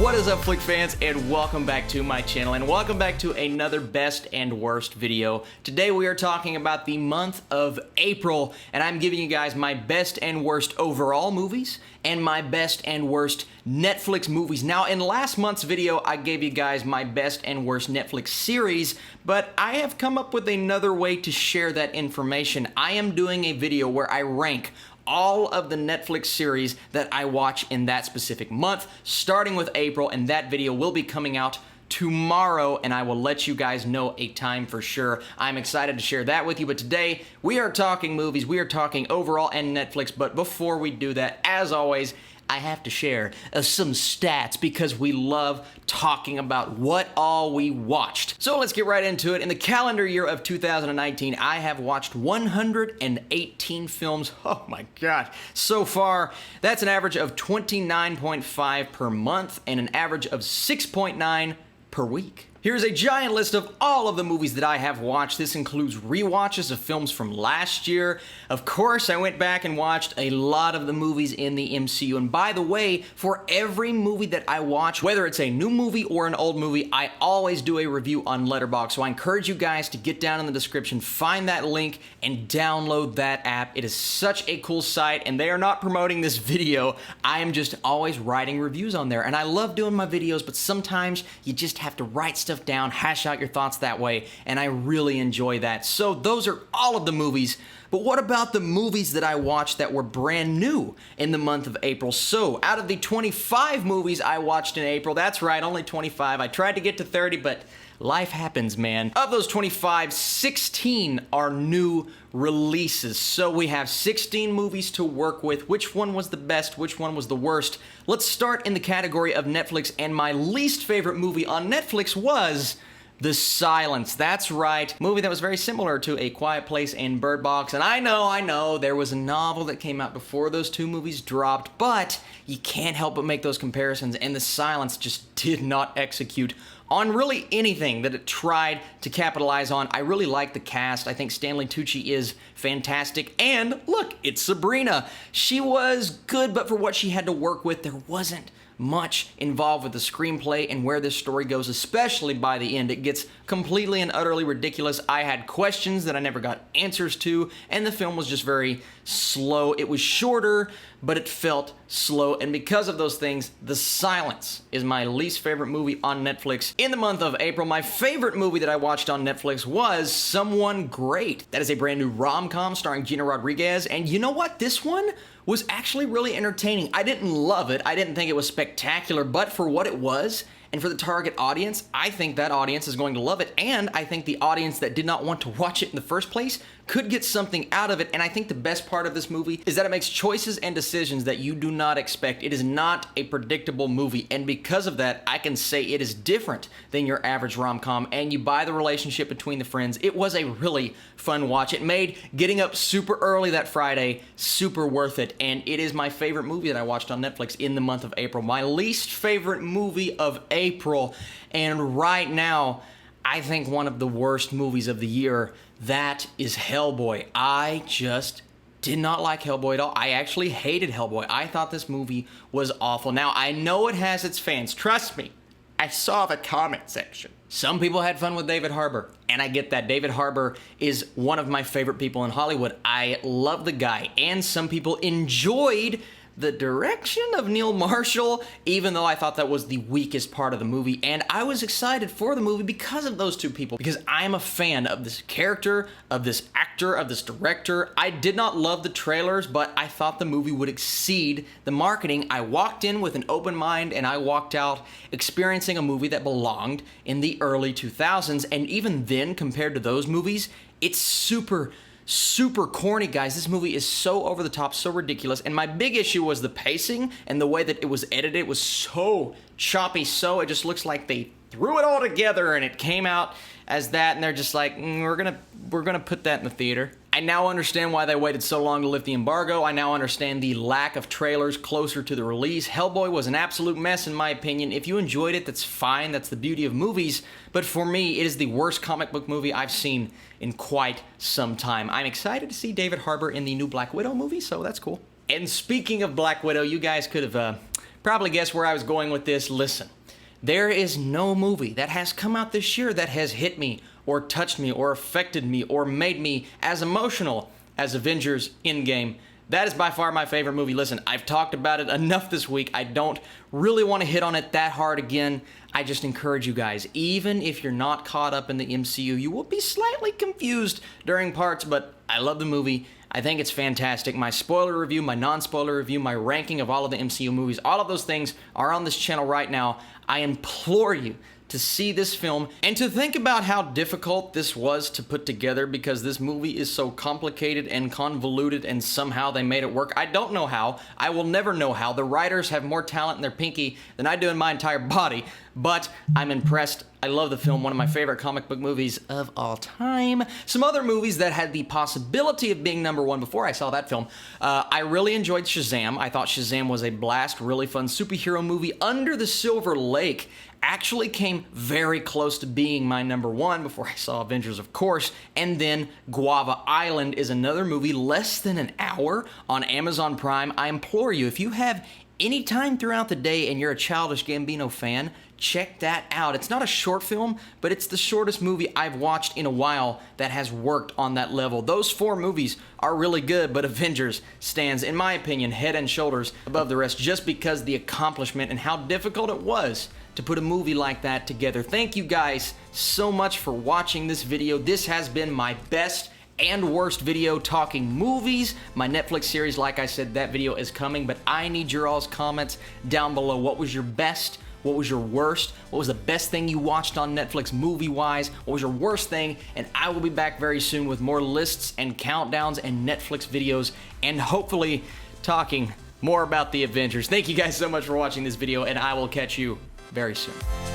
What is up, Flick fans, and welcome back to my channel, and welcome back to another best and worst video. Today we are talking about the month of April, and I'm giving you guys my best and worst overall movies and my best and worst Netflix movies. Now, in last month's video, I gave you guys my best and worst Netflix series, but I have come up with another way to share that information. I am doing a video where I rank all of the Netflix series that I watch in that specific month, starting with April, and that video will be coming out tomorrow, and I will let you guys know a time for sure. I'm excited to share that with you, but today we are talking movies, we are talking overall and Netflix, but before we do that, as always, I have to share some stats because we love talking about what all we watched. So let's get right into it. In the calendar year of 2019, I have watched 118 films. Oh my God. So far, that's an average of 29.5 per month and an average of 6.9 per week. Here's a giant list of all of the movies that I have watched. This includes rewatches of films from last year. Of course, I went back and watched a lot of the movies in the MCU. And by the way, for every movie that I watch, whether it's a new movie or an old movie, I always do a review on Letterboxd. So I encourage you guys to get down in the description, find that link, and download that app. It is such a cool site, and they are not promoting this video. I am just always writing reviews on there. And I love doing my videos, but sometimes you just have to write stuff down, hash out your thoughts that way, and I really enjoy that. So those are all of the movies, but what about the movies that I watched that were brand new in the month of April? So out of the 25 movies I watched in April, that's right, only 25. I tried to get to 30, but life happens, man. Of those 25, 16 are new releases. So we have 16 movies to work with. Which one was the best? Which one was the worst? Let's start in the category of Netflix, and my least favorite movie on Netflix was The Silence. That's right. Movie that was very similar to A Quiet Place and Bird Box. And I know, there was a novel that came out before those two movies dropped, but you can't help but make those comparisons, and The Silence just did not execute on really anything that it tried to capitalize on. I really like the cast. I think Stanley Tucci is fantastic. And look, it's Sabrina. She was good, but for what she had to work with, there wasn't much involved with the screenplay and where this story goes, especially by the end. It gets completely and utterly ridiculous. I had questions that I never got answers to, and the film was just very slow. It was shorter, but it felt slow, and because of those things, The Silence is my least favorite movie on Netflix in the month of April. My favorite movie that I watched on Netflix was Someone Great. That is a brand new rom-com starring Gina Rodriguez, and you know what? This one was actually really entertaining. I didn't love it. I didn't think it was spectacular, but for what it was, and for the target audience, I think that audience is going to love it, and I think the audience that did not want to watch it in the first place could get something out of it. And I think the best part of this movie is that it makes choices and decisions that you do not expect. It is not a predictable movie, and because of that, I can say it is different than your average rom-com, and you buy the relationship between the friends. It was a really fun watch. It made getting up super early that Friday super worth it, and it is my favorite movie that I watched on Netflix in the month of April. My least favorite movie of April, and right now, I think one of the worst movies of the year, that is Hellboy. I just did not like Hellboy at all. I actually hated Hellboy. I thought this movie was awful. Now, I know it has its fans. Trust me. I saw the comment section. Some people had fun with David Harbour, and I get that. David Harbour is one of my favorite people in Hollywood. I love the guy, and some people enjoyed the direction of Neil Marshall, even though I thought that was the weakest part of the movie. And I was excited for the movie because of those two people, because I'm a fan of this character, of this actor, of this director. I did not love the trailers, but I thought the movie would exceed the marketing. I walked in with an open mind, and I walked out experiencing a movie that belonged in the early 2000s. And even then, compared to those movies, it's super corny, guys. This movie is so over the top, so ridiculous, and my big issue was the pacing and the way that it was edited. It was so choppy, so it just looks like they threw it all together and it came out as that, and they're just like, we're gonna put that in the theater. I now understand why they waited so long to lift the embargo. I now understand the lack of trailers closer to the release. Hellboy was an absolute mess in my opinion. If you enjoyed it, that's fine. That's the beauty of movies. But for me, it is the worst comic book movie I've seen in quite some time. I'm excited to see David Harbour in the new Black Widow movie, so that's cool. And speaking of Black Widow, you guys could have probably guess where I was going with this. Listen, there is no movie that has come out this year that has hit me or touched me or affected me or made me as emotional as Avengers Endgame. That is by far my favorite movie. Listen, I've talked about it enough this week. I don't really want to hit on it that hard again. I just encourage you guys, even if you're not caught up in the MCU, you will be slightly confused during parts, but I love the movie. I think it's fantastic. My spoiler review, my non-spoiler review, my ranking of all of the MCU movies, all of those things are on this channel right now. I implore you to see this film and to think about how difficult this was to put together, because this movie is so complicated and convoluted and somehow they made it work. I don't know how. I will never know how. The writers have more talent in their pinky than I do in my entire body, but I'm impressed. I love the film, one of my favorite comic book movies of all time. Some other movies that had the possibility of being number one before I saw that film. I really enjoyed Shazam. I thought Shazam was a blast, really fun superhero movie. Under the Silver Lake actually came very close to being my number one before I saw Avengers, of course. And then Guava Island is another movie, less than an hour on Amazon Prime. I implore you, if you have any time throughout the day and you're a Childish Gambino fan, check that out. It's not a short film, but it's the shortest movie I've watched in a while that has worked on that level. Those 4 movies are really good, but Avengers stands, in my opinion, head and shoulders above the rest just because the accomplishment and how difficult it was to put a movie like that together. Thank you guys so much for watching this video. This has been my best and worst video talking movies. My Netflix series, like I said, that video is coming, but I need your all's comments down below. What was your best? What was your worst? What was the best thing you watched on Netflix movie-wise? What was your worst thing? And I will be back very soon with more lists and countdowns and Netflix videos, and hopefully talking more about the Avengers. Thank you guys so much for watching this video, and I will catch you very soon.